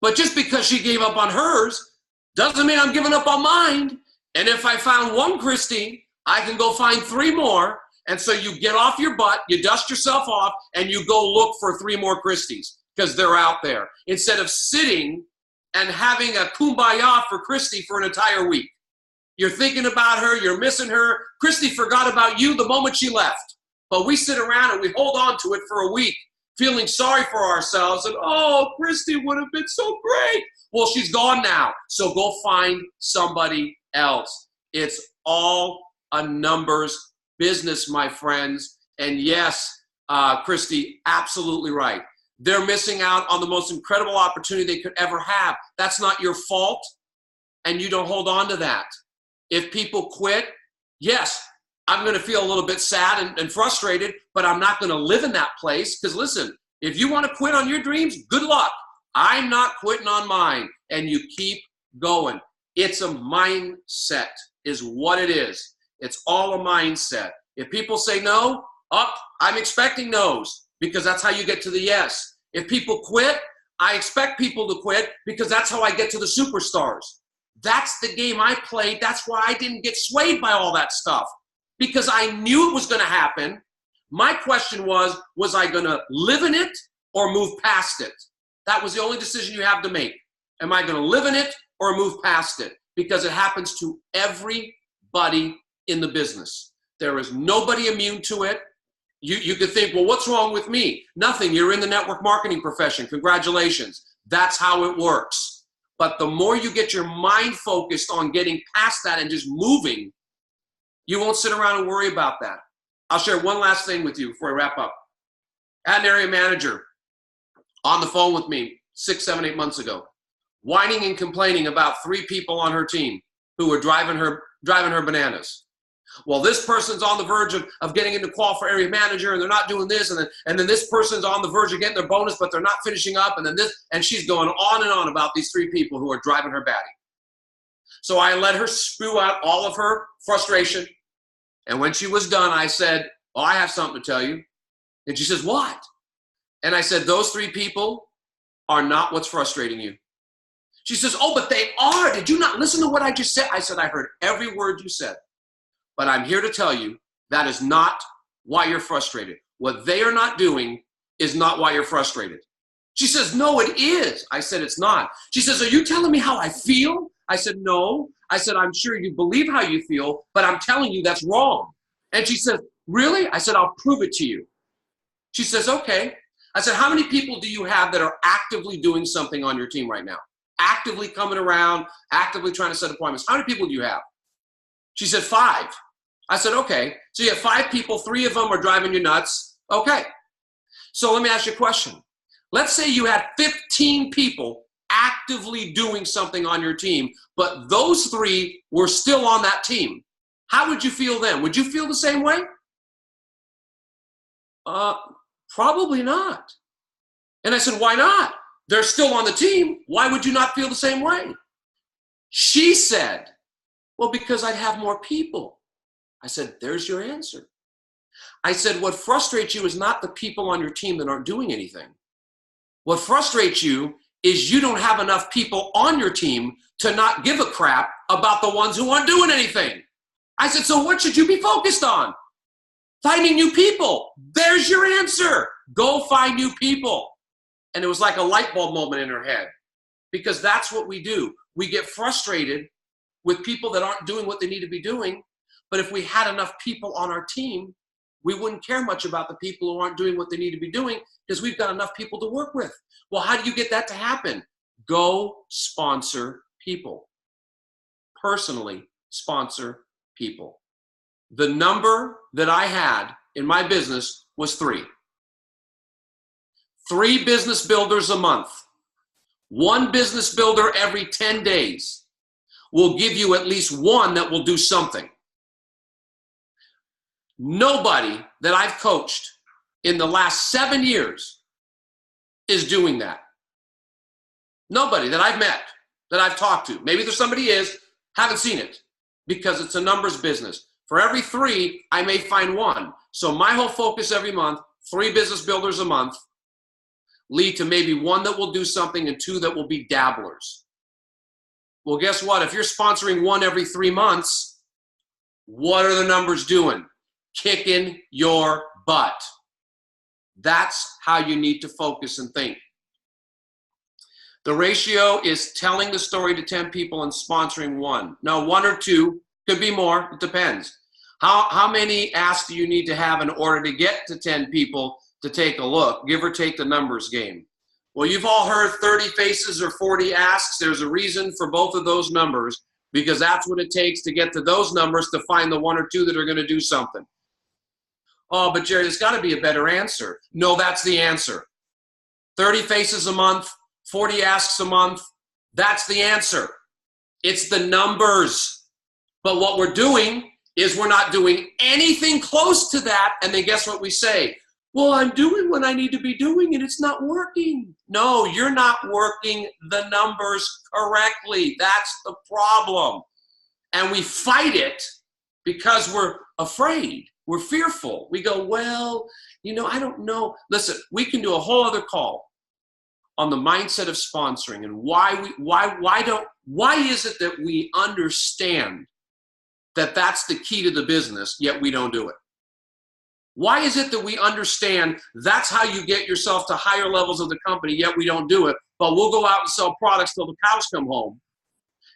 But just because she gave up on hers doesn't mean I'm giving up on mine. And if I found one Christy, I can go find 3 more. And so you get off your butt, you dust yourself off, and you go look for 3 more Christies because they're out there. Instead of sitting and having a kumbaya for Christy for an entire week. You're thinking about her, you're missing her. Christy forgot about you the moment she left. But we sit around and we hold on to it for a week, feeling sorry for ourselves. And, oh, Christy would have been so great. Well, she's gone now. So go find somebody else. It's all a numbers business, my friends. And yes, Christy, absolutely right. They're missing out on the most incredible opportunity they could ever have. That's not your fault, and you don't hold on to that. If people quit, yes, I'm going to feel a little bit sad and frustrated, but I'm not going to live in that place. Because listen, if you want to quit on your dreams, good luck. I'm not quitting on mine. And you keep going. It's a mindset is what it is. It's all a mindset. If people say no, I'm expecting no's because that's how you get to the yes. If people quit, I expect people to quit because that's how I get to the superstars. That's the game I played. That's why I didn't get swayed by all that stuff because I knew it was going to happen. My question was I going to live in it or move past it? That was the only decision you have to make. Am I going to live in it or move past it? Because it happens to everybody in the business. There is nobody immune to it. You could think, well, what's wrong with me? Nothing. You're in the network marketing profession. Congratulations. That's how it works. But the more you get your mind focused on getting past that and just moving, you won't sit around and worry about that. I'll share one last thing with you before I wrap up. I had an area manager on the phone with me 6, 7, 8 months ago, whining and complaining about 3 people on her team who were driving her bananas. Well, this person's on the verge of getting into qual for area manager, and they're not doing this, and then this person's on the verge of getting their bonus, but they're not finishing up, and then this, and she's going on and on about these 3 people who are driving her batty. So I let her spew out all of her frustration, and when she was done, I said, "Oh, I have something to tell you." And she says, "What?" And I said, "Those 3 people are not what's frustrating you." She says, "Oh, but they are. Did you not listen to what I just said?" I said, "I heard every word you said. But I'm here to tell you that is not why you're frustrated. What they are not doing is not why you're frustrated." She says, "No, it is." I said, "It's not." She says, "Are you telling me how I feel?" I said, "No." I said, "I'm sure you believe how you feel, but I'm telling you that's wrong." And she said, "Really?" I said, "I'll prove it to you." She says, "Okay." I said, "How many people do you have that are actively doing something on your team right now? Actively coming around, actively trying to set appointments. How many people do you have?" She said, 5. I said, "Okay, so you have 5 people, 3 of them are driving you nuts. Okay, so let me ask you a question. Let's say you had 15 people actively doing something on your team, but those 3 were still on that team. How would you feel then? Would you feel the same way?" Probably not. And I said, "Why not?" they're still on the team. Why would you not feel the same way? She said, well, because I'd have more people. I said, there's your answer. I said, what frustrates you is not the people on your team that aren't doing anything. What frustrates you is you don't have enough people on your team to not give a crap about the ones who aren't doing anything. I said, so what should you be focused on? Finding new people. There's your answer. Go find new people. And it was like a light bulb moment in her head, because that's what we do. We get frustrated with people that aren't doing what they need to be doing. But if we had enough people on our team, we wouldn't care much about the people who aren't doing what they need to be doing, because we've got enough people to work with. Well, how do you get that to happen? Go sponsor people. Personally sponsor people. The number that I had in my business was 3. 3 business builders a month. 1 business builder every 10 days will give you at least 1 that will do something. Nobody that I've coached in the last 7 years is doing that. Nobody that I've met, that I've talked to. Maybe there's somebody is, haven't seen it, because it's a numbers business. For every 3, I may find 1. So my whole focus every month, 3 business builders a month, lead to maybe 1 that will do something and 2 that will be dabblers. Well, guess what? If you're sponsoring 1 every 3 months, what are the numbers doing? Kicking your butt. That's how you need to focus and think. The ratio is telling the story to 10 people and sponsoring 1. Now, 1 or 2, could be more, it depends. How many asks do you need to have in order to get to 10 people to take a look? Give or take the numbers game. Well, you've all heard 30 faces or 40 asks. There's a reason for both of those numbers, because that's what it takes to get to those numbers to find the 1 or 2 that are going to do something. Oh, but Jerry, there's got to be a better answer. No, that's the answer. 30 faces a month, 40 asks a month. That's the answer. It's the numbers. But what we're doing is we're not doing anything close to that. And then guess what we say? Well, I'm doing what I need to be doing and it's not working. No, you're not working the numbers correctly. That's the problem. And we fight it because we're afraid. We're fearful. We go, well, I don't know. Listen, we can do a whole other call on the mindset of sponsoring and why is it that we understand that that's the key to the business, yet we don't do it? Why is it that we understand that's how you get yourself to higher levels of the company, yet we don't do it, but we'll go out and sell products till the cows come home.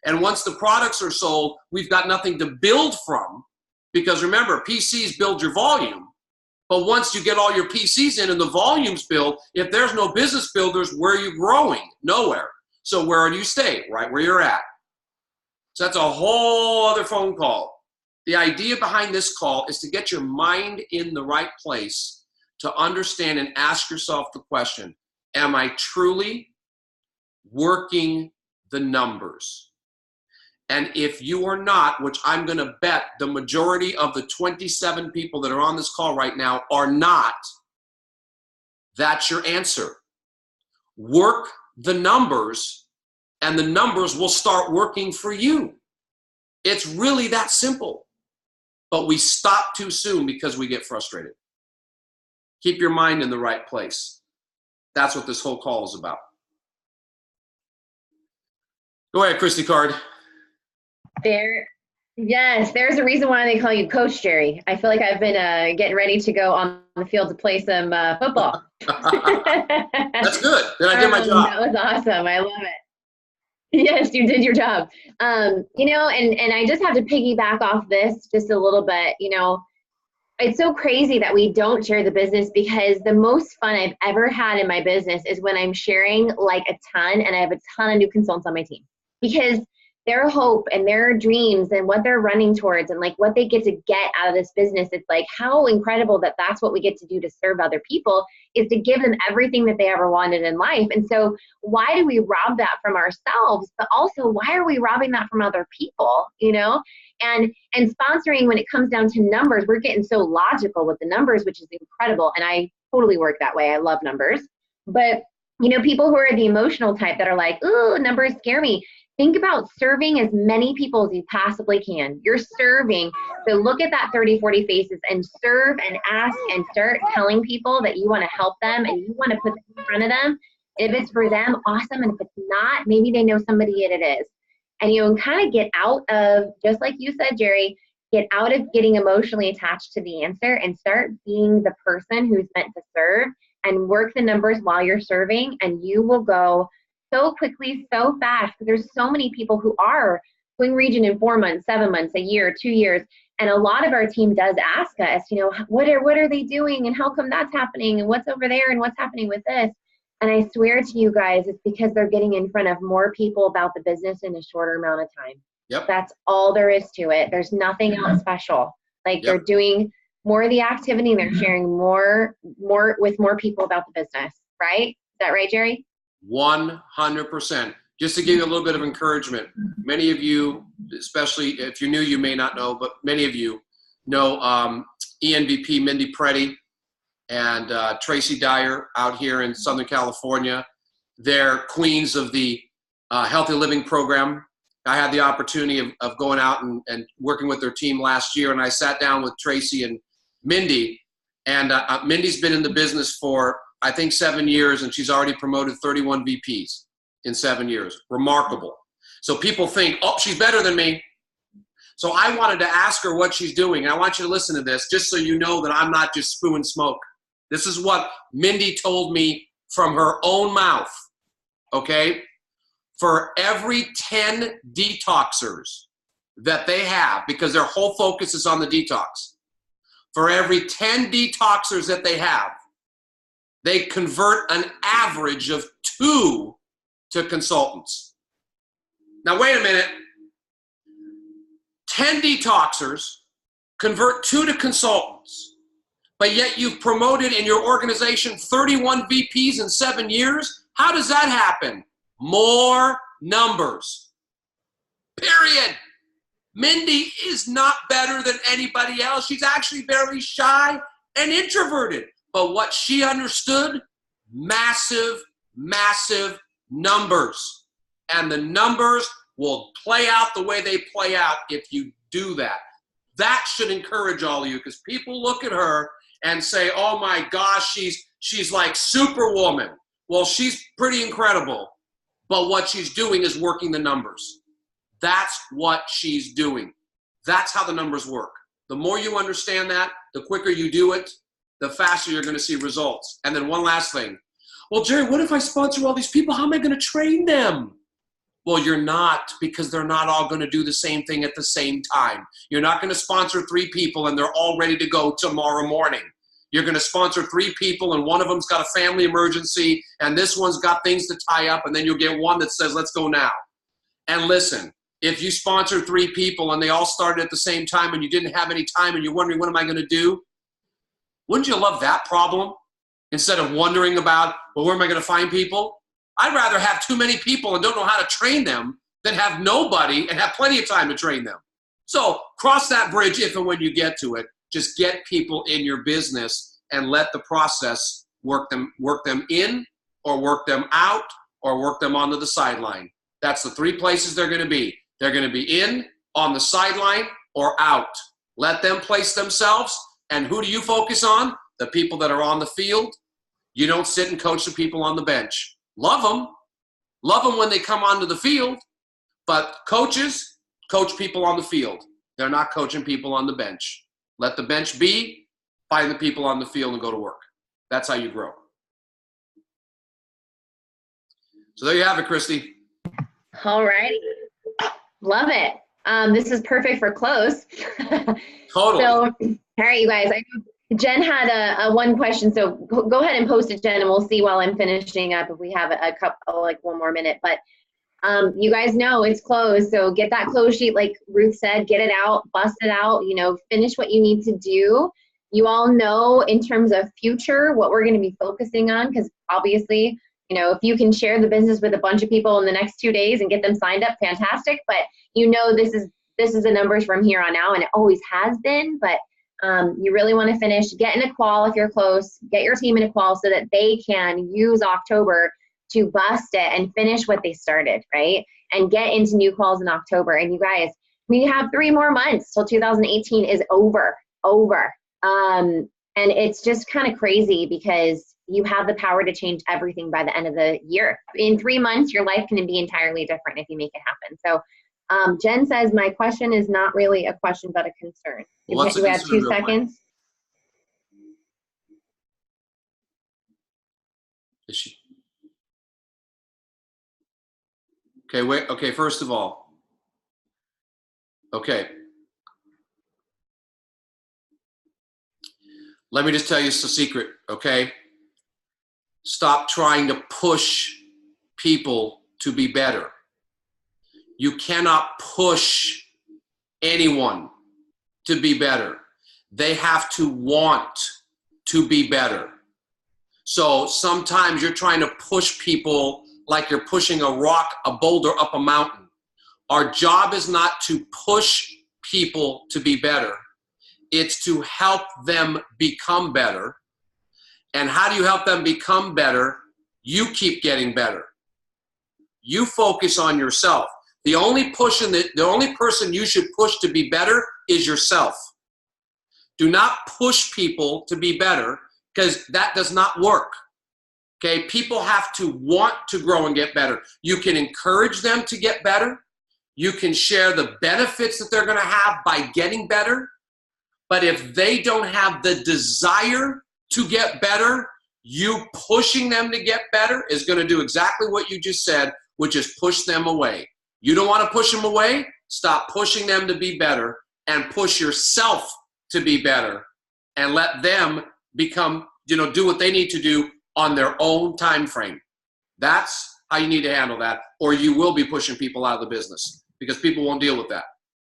And once the products are sold, we've got nothing to build from, because remember, PCs build your volume. But once you get all your PCs in and the volumes build, if there's no business builders, where are you growing? Nowhere. So where do you stay? Right where you're at. So that's a whole other phone call. The idea behind this call is to get your mind in the right place to understand and ask yourself the question, am I truly working the numbers? And if you are not, which I'm going to bet the majority of the 27 people that are on this call right now are not, that's your answer. Work the numbers, and the numbers will start working for you. It's really that simple. But we stop too soon because we get frustrated. Keep your mind in the right place. That's what this whole call is about. Go ahead, Christy Card. Yes, there's a reason why they call you Coach Jerry. I feel like I've been getting ready to go on the field to play some football. That's good. Then I did my job. That was awesome. I love it. Yes, you did your job. And I just have to piggyback off this just a little bit. It's so crazy that we don't share the business, because the most fun I've ever had in my business is when I'm sharing like a ton, and I have a ton of new consultants on my team, because their hope and their dreams and what they're running towards and like what they get to get out of this business, it's like how incredible that that's what we get to do to serve other people, is to give them everything that they ever wanted in life. And so why do we rob that from ourselves? But also, why are we robbing that from other people? And sponsoring, when it comes down to numbers, we're getting so logical with the numbers, which is incredible. And I totally work that way. I love numbers. But People who are the emotional type that are like, ooh, numbers scare me. Think about serving as many people as you possibly can. You're serving. So look at that 30, 40 faces and serve and ask and start telling people that you want to help them and you want to put them in front of them. If it's for them, awesome. And if it's not, maybe they know somebody it is. And kind of get out of, just like you said, Jerry, get out of getting emotionally attached to the answer and start being the person who's meant to serve and work the numbers while you're serving, and you will go so quickly, so fast. There's so many people who are going region in 4 months, 7 months, a year, 2 years. And a lot of our team does ask us, what are they doing and how come that's happening and what's over there and what's happening with this? And I swear to you guys, it's because they're getting in front of more people about the business in a shorter amount of time. Yep. That's all there is to it. There's nothing else special. Like they're doing more of the activity and they're sharing more with more people about the business, right? Is that right, Jerry? 100%. Just to give you a little bit of encouragement, many of you, especially if you're new, you may not know, but many of you know ENVP Mindy Preddy and Tracy Dyer out here in Southern California. They're queens of the Healthy Living program. I had the opportunity of going out and working with their team last year, and I sat down with Tracy and Mindy, and Mindy's been in the business for, I think, 7 years, and she's already promoted 31 VPs in 7 years. Remarkable. So people think, oh, she's better than me. So I wanted to ask her what she's doing, and I want you to listen to this just so you know that I'm not just spewing smoke. This is what Mindy told me from her own mouth, okay? For every 10 detoxers that they have, because their whole focus is on the detox, for every 10 detoxers that they have, they convert an average of 2 to consultants. Now, wait a minute. 10 detoxers convert 2 to consultants, but yet you've promoted in your organization 31 VPs in 7 years? How does that happen? More numbers. Period. Mindy is not better than anybody else. She's actually very shy and introverted. But what she understood, massive, massive numbers. And the numbers will play out the way they play out if you do that. That should encourage all of you, because people look at her and say, oh my gosh, she's like Superwoman. Well, she's pretty incredible. But what she's doing is working the numbers. That's what she's doing. That's how the numbers work. The more you understand that, the quicker you do it, the faster you're going to see results. And then one last thing. Well, Jerry, what if I sponsor all these people? How am I going to train them? Well, you're not, because they're not all going to do the same thing at the same time. You're not going to sponsor 3 people and they're all ready to go tomorrow morning. You're going to sponsor 3 people and one of them's got a family emergency and this one's got things to tie up, and then you'll get one that says, let's go now. And listen, if you sponsor 3 people and they all started at the same time and you didn't have any time and you're wondering, what am I going to do? Wouldn't you love that problem? Instead of wondering about, well, where am I going to find people? I'd rather have too many people and don't know how to train them than have nobody and have plenty of time to train them. So cross that bridge if and when you get to it. Just get people in your business and let the process work them in, or work them out, or work them onto the sideline. That's the 3 places they're going to be. They're going to be in, on the sideline, or out. Let them place themselves. And who do you focus on? The people that are on the field. You don't sit and coach the people on the bench. Love them. Love them when they come onto the field. But coaches coach people on the field. They're not coaching people on the bench. Let the bench be, find the people on the field and go to work. That's how you grow. So there you have it, Christy. All right. Love it. This is perfect for close. Totally. So, all right, you guys. I know Jen had a one question, so go ahead and post it, Jen, and we'll see while I'm finishing up if we have a couple, like 1 more minute. But you guys know it's closed, so get that close sheet, like Ruth said, get it out, bust it out, finish what you need to do. You all know in terms of future what we're going to be focusing on, because obviously, if you can share the business with a bunch of people in the next 2 days and get them signed up, fantastic. But this is the numbers from here on out, and it always has been. But you really want to finish, get in a qual if you're close, get your team in a qual so that they can use October to bust it and finish what they started, right? And get into new calls in October. And you guys, we have 3 more months till 2018 is over. And it's just kind of crazy because you have the power to change everything by the end of the year. In 3 months, your life can be entirely different if you make it happen. So Jen says, my question is not really a question, but a concern. Well, Do we have 2 seconds? Is she? Okay, wait. Okay, first of all, okay. Let me just tell you a secret, okay? Stop trying to push people to be better. You cannot push anyone to be better. They have to want to be better. So sometimes you're trying to push people like you're pushing a rock, a boulder up a mountain. Our job is not to push people to be better. It's to help them become better. And how do you help them become better? You keep getting better. You focus on yourself. The only person you should push to be better is yourself. Do not push people to be better, because that does not work. Okay, people have to want to grow and get better. You can encourage them to get better. You can share the benefits that they're going to have by getting better. But if they don't have the desire to get better, you pushing them to get better is going to do exactly what you just said, which is push them away. You don't want to push them away? Stop pushing them to be better and push yourself to be better and let them become, do what they need to do on their own time frame. That's how you need to handle that, or you will be pushing people out of the business because people won't deal with that.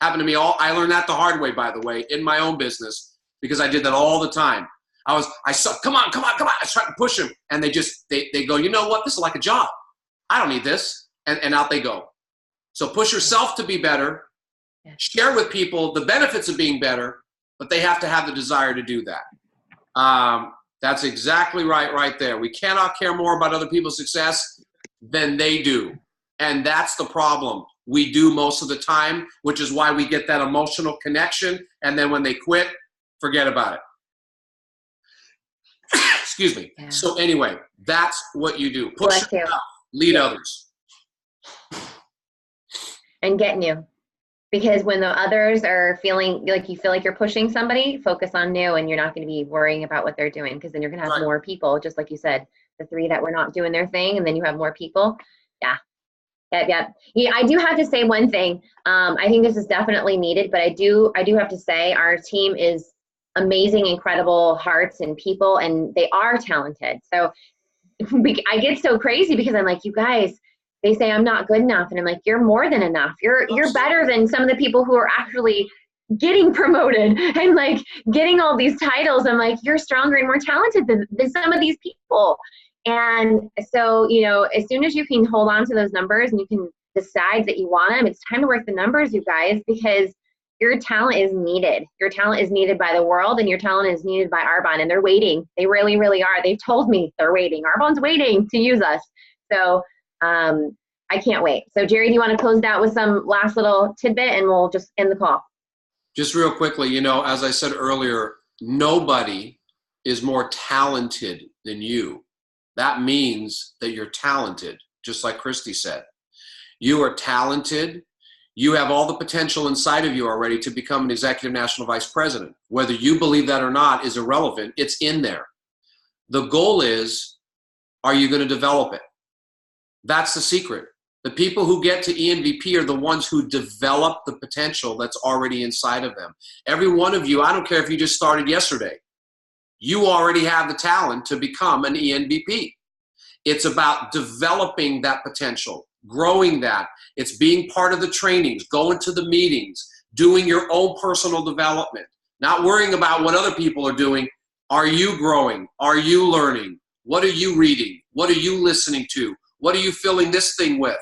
Happened to me I learned that the hard way, by the way, in my own business, because I did that all the time. I saw, come on. I was trying to push them, and they go, you know what? This is like a job. I don't need this. And out they go. So push yourself to be better. Share with people the benefits of being better, but they have to have the desire to do that. That's exactly right there. We cannot care more about other people's success than they do. And that's the problem. We do most of the time, which is why we get that emotional connection. And then when they quit, forget about it. Excuse me. Yeah. So anyway, that's what you do. Push yourself, lead others. And get new. Because when the others are feeling like you feel like you're pushing somebody, focus on new, and you're not going to be worrying about what they're doing, because then you're going to have more people, just like you said, the 3 that were not doing their thing, and then you have more people. Yeah. I do have to say one thing. I think this is definitely needed, but I do have to say our team is amazing, incredible hearts and people, and they are talented. So I get so crazy because I'm like, you guys, they say I'm not good enough, and I'm like, you're more than enough. You're better than some of the people who are actually getting promoted and like getting all these titles. I'm like, you're stronger and more talented than some of these people. And so, as soon as you can hold on to those numbers and you can decide that you want them, it's time to work the numbers, you guys, because your talent is needed. Your talent is needed by the world, and your talent is needed by Arbonne, and they're waiting. They really, really are. They've told me they're waiting. Arbonne's waiting to use us. So I can't wait. So Jerry, do you want to close it out with some last little tidbit, and we'll just end the call? Just real quickly, as I said earlier, nobody is more talented than you. That means that you're talented, just like Christy said. You are talented. You have all the potential inside of you already to become an executive national vice president. Whether you believe that or not is irrelevant. It's in there. The goal is, are you going to develop it? That's the secret. The people who get to ENVP are the ones who develop the potential that's already inside of them. Every one of you, I don't care if you just started yesterday, you already have the talent to become an ENVP. It's about developing that potential, growing that. It's being part of the trainings, going to the meetings, doing your own personal development, not worrying about what other people are doing. Are you growing? Are you learning? What are you reading? What are you listening to? What are you filling this thing with?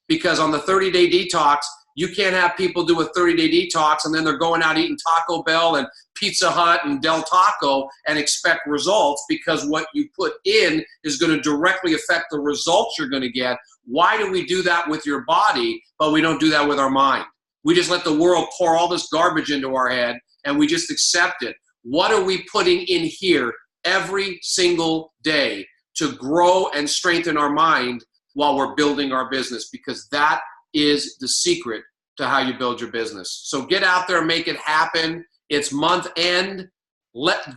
Because on the 30-day detox, you can't have people do a 30-day detox and then they're going out eating Taco Bell and Pizza Hut and Del Taco and expect results, because what you put in is going to directly affect the results you're going to get. Why do we do that with your body, but we don't do that with our mind? We just let the world pour all this garbage into our head and we just accept it. What are we putting in here every single day to grow and strengthen our mind while we're building our business? Because that is the secret to how you build your business. So get out there and make it happen. It's month end.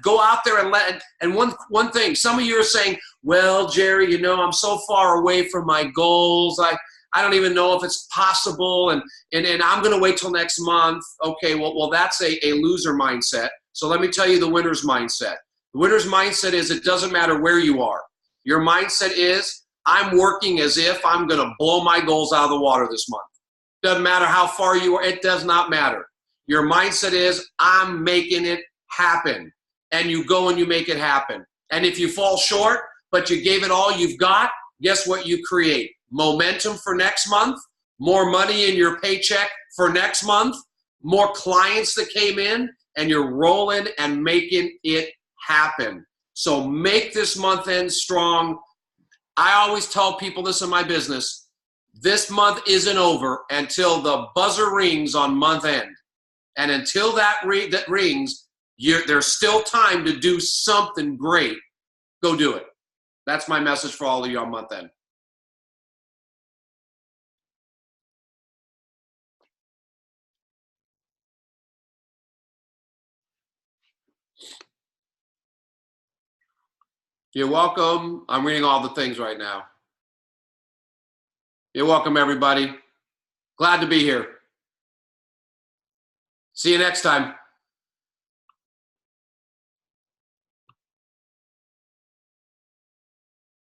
Go out there and one thing, some of you are saying, well, Jerry, you know, I'm so far away from my goals. I don't even know if it's possible, and I'm going to wait till next month. Okay, well that's a loser mindset. So let me tell you the winner's mindset. The winner's mindset is it doesn't matter where you are. Your mindset is I'm working as if I'm going to blow my goals out of the water this month. Doesn't matter how far you are. It does not matter. Your mindset is I'm making it happen. And you go and you make it happen. And if you fall short, but you gave it all you've got, guess what you create? Momentum for next month, more money in your paycheck for next month, more clients that came in, and you're rolling and making it happen. So make this month end strong. I always tell people this in my business. This month isn't over until the buzzer rings on month end. And until that rings, there's still time to do something great. Go do it. That's my message for all of you on month end. You're welcome. I'm reading all the things right now. You're welcome, everybody. Glad to be here. See you next time.